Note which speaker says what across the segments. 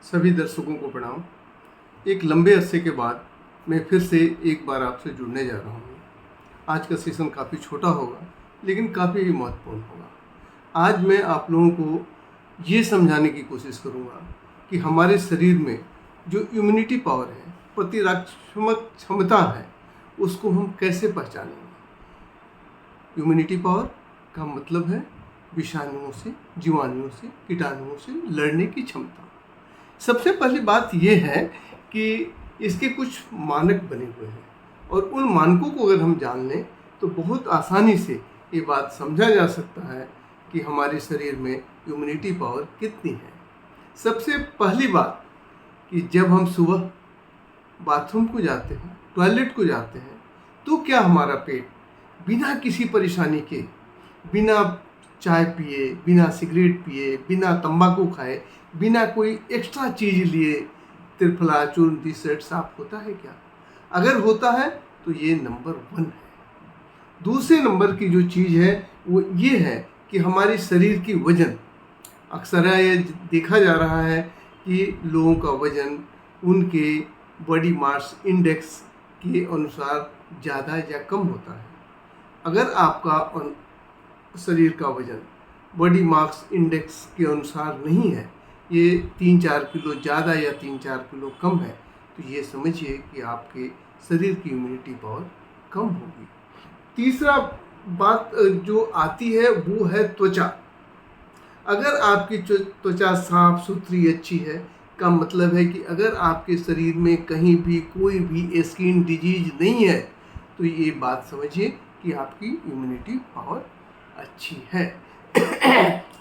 Speaker 1: सभी दर्शकों को प्रणाम। एक लंबे अरसे के बाद मैं फिर से एक बार आपसे जुड़ने जा रहा हूँ। आज का सेशन काफ़ी छोटा होगा लेकिन काफ़ी ही महत्वपूर्ण होगा। आज मैं आप लोगों को ये समझाने की कोशिश करूँगा कि हमारे शरीर में जो इम्यूनिटी पावर है, प्रतिरक्षात्मक क्षमता है, उसको हम कैसे पहचानेंगे। इम्यूनिटी पावर का मतलब है विषाणुओं से, जीवाणुओं से, कीटाणुओं से लड़ने की क्षमता। सबसे पहली बात यह है कि इसके कुछ मानक बने हुए हैं और उन मानकों को अगर हम जान लें तो बहुत आसानी से ये बात समझा जा सकता है कि हमारे शरीर में इम्यूनिटी पावर कितनी है। सबसे पहली बात कि जब हम सुबह बाथरूम को जाते हैं, टॉयलेट को जाते हैं, तो क्या हमारा पेट बिना किसी परेशानी के, बिना चाय पिए, बिना सिगरेट पिए, बिना तंबाकू खाए, बिना कोई एक्स्ट्रा चीज़ लिए त्रिफला चूर्ण टी शर्ट साफ होता है क्या? अगर होता है तो ये नंबर 1 है। दूसरे नंबर की जो चीज़ है वो ये है कि हमारे शरीर की वजन, अक्सर ये देखा जा रहा है कि लोगों का वजन उनके बॉडी मास इंडेक्स के अनुसार ज़्यादा या कम होता है। अगर आपका शरीर का वजन बॉडी मास इंडेक्स के अनुसार नहीं है, ये 3-4 किलो ज़्यादा या 3-4 किलो कम है, तो ये समझिए कि आपके शरीर की इम्यूनिटी पावर कम होगी। तीसरा बात जो आती है वो है त्वचा। अगर आपकी त्वचा साफ सुथरी अच्छी है का मतलब है कि अगर आपके शरीर में कहीं भी कोई भी स्किन डिजीज नहीं है, तो ये बात समझिए कि आपकी इम्यूनिटी पावर अच्छी है।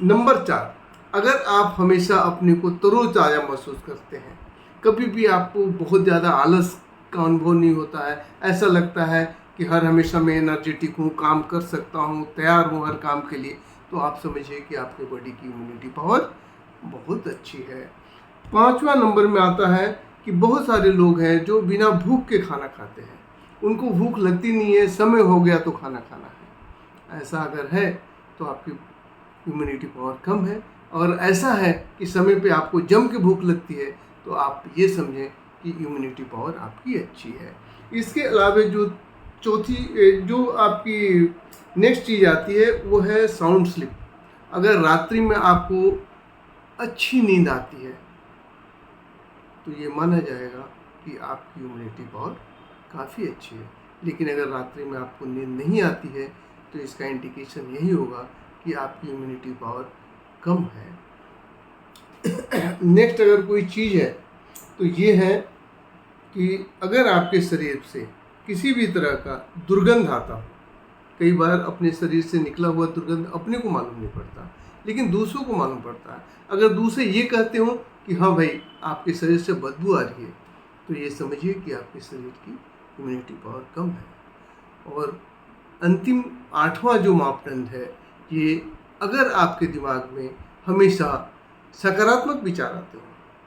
Speaker 1: नंबर 4, अगर आप हमेशा अपने को तरोताज़ा महसूस करते हैं, कभी भी आपको बहुत ज़्यादा आलस का अनुभव नहीं होता है, ऐसा लगता है कि हर हमेशा मैं एनर्जेटिक हूँ, काम कर सकता हूँ, तैयार हूँ हर काम के लिए, तो आप समझिए कि आपके बॉडी की इम्यूनिटी पावर बहुत अच्छी है। 5वां नंबर में आता है कि बहुत सारे लोग हैं जो बिना भूख के खाना खाते हैं, उनको भूख लगती नहीं है, समय हो गया तो खाना खाना है। ऐसा अगर है तो आपकी इम्यूनिटी पावर कम है, और ऐसा है कि समय पे आपको जम के भूख लगती है, तो आप ये समझें कि इम्यूनिटी पावर आपकी अच्छी है। इसके अलावा जो चौथी जो आपकी नेक्स्ट चीज़ आती है वो है साउंड स्लीप। अगर रात्रि में आपको अच्छी नींद आती है तो ये माना जाएगा कि आपकी इम्यूनिटी पावर काफ़ी अच्छी है। लेकिन अगर रात्रि में आपको नींद नहीं आती है तो इसका इंडिकेशन यही होगा कि आपकी इम्यूनिटी पावर कम है। नेक्स्ट अगर कोई चीज़ है तो ये है कि अगर आपके शरीर से किसी भी तरह का दुर्गंध आता हो, कई बार अपने शरीर से निकला हुआ दुर्गंध अपने को मालूम नहीं पड़ता लेकिन दूसरों को मालूम पड़ता है। अगर दूसरे ये कहते हो कि हाँ भाई आपके शरीर से बदबू आ रही है, तो ये समझिए कि आपके शरीर की इम्यूनिटी पावर कम है। और अंतिम 8वां जो मापदंड है, ये अगर आपके दिमाग में हमेशा सकारात्मक विचार आते हो,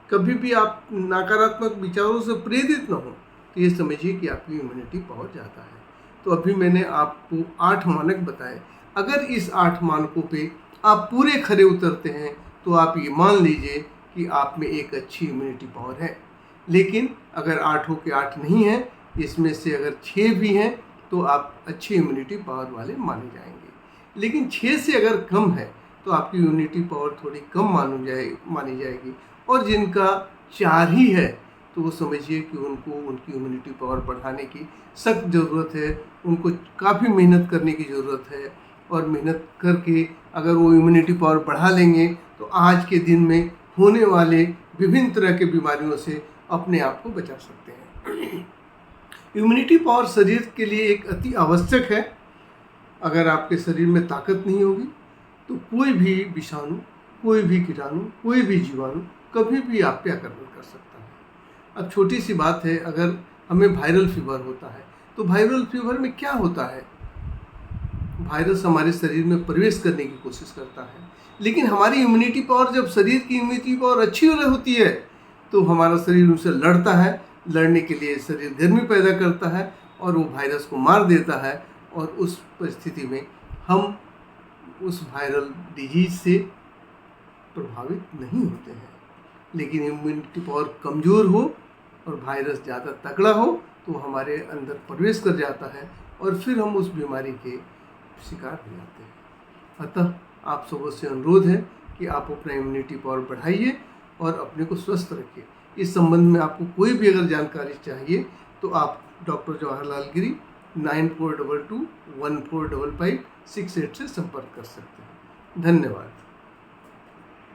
Speaker 1: कभी भी आप नकारात्मक विचारों से प्रेरित ना हो, तो ये समझिए कि आपकी इम्यूनिटी पावर ज़्यादा है। तो अभी मैंने आपको 8 मानक बताए। अगर इस 8 मानकों पे आप पूरे खरे उतरते हैं तो आप ये मान लीजिए कि आप में एक अच्छी इम्यूनिटी पावर है। लेकिन अगर 8 के 8 नहीं है, इसमें से अगर 6 भी हैं तो आप अच्छी इम्यूनिटी पावर वाले माने जाएंगे। लेकिन 6 से अगर कम है तो आपकी इम्यूनिटी पावर थोड़ी कम मानी जाएगी। और जिनका 4 ही है तो वो समझिए कि उनको उनकी इम्यूनिटी पावर बढ़ाने की सख्त ज़रूरत है, उनको काफ़ी मेहनत करने की ज़रूरत है। और मेहनत करके अगर वो इम्यूनिटी पावर बढ़ा लेंगे तो आज के दिन में होने वाले विभिन्न तरह के बीमारियों से अपने आप को बचा सकते हैं। इम्यूनिटी पावर शरीर के लिए एक अति आवश्यक है। अगर आपके शरीर में ताकत नहीं होगी तो कोई भी विषाणु, कोई भी कीटाणु, कोई भी जीवाणु कभी भी आप पे आक्रमण कर सकता है। अब छोटी सी बात है, अगर हमें वायरल फीवर होता है तो वायरल फीवर में क्या होता है, वायरस हमारे शरीर में प्रवेश करने की कोशिश करता है। लेकिन हमारी इम्यूनिटी पावर, जब शरीर की इम्यूनिटी पावर अच्छी होती है तो हमारा शरीर उनसे लड़ता है, लड़ने के लिए शरीर गर्मी पैदा करता है और वो वायरस को मार देता है। और उस परिस्थिति में हम उस वायरल डिजीज से प्रभावित नहीं होते हैं। लेकिन इम्यूनिटी पावर कमज़ोर हो और वायरस ज़्यादा तगड़ा हो तो हमारे अंदर प्रवेश कर जाता है और फिर हम उस बीमारी के शिकार हो जाते हैं। अतः आप सबों से अनुरोध है कि आप अपना इम्यूनिटी पावर बढ़ाइए और अपने को स्वस्थ रखिए। इस संबंध में आपको कोई भी अगर जानकारी चाहिए तो आप डॉक्टर जवाहरलाल गिरी 9422 1455 68 से संपर्क कर सकते हैं। धन्यवाद।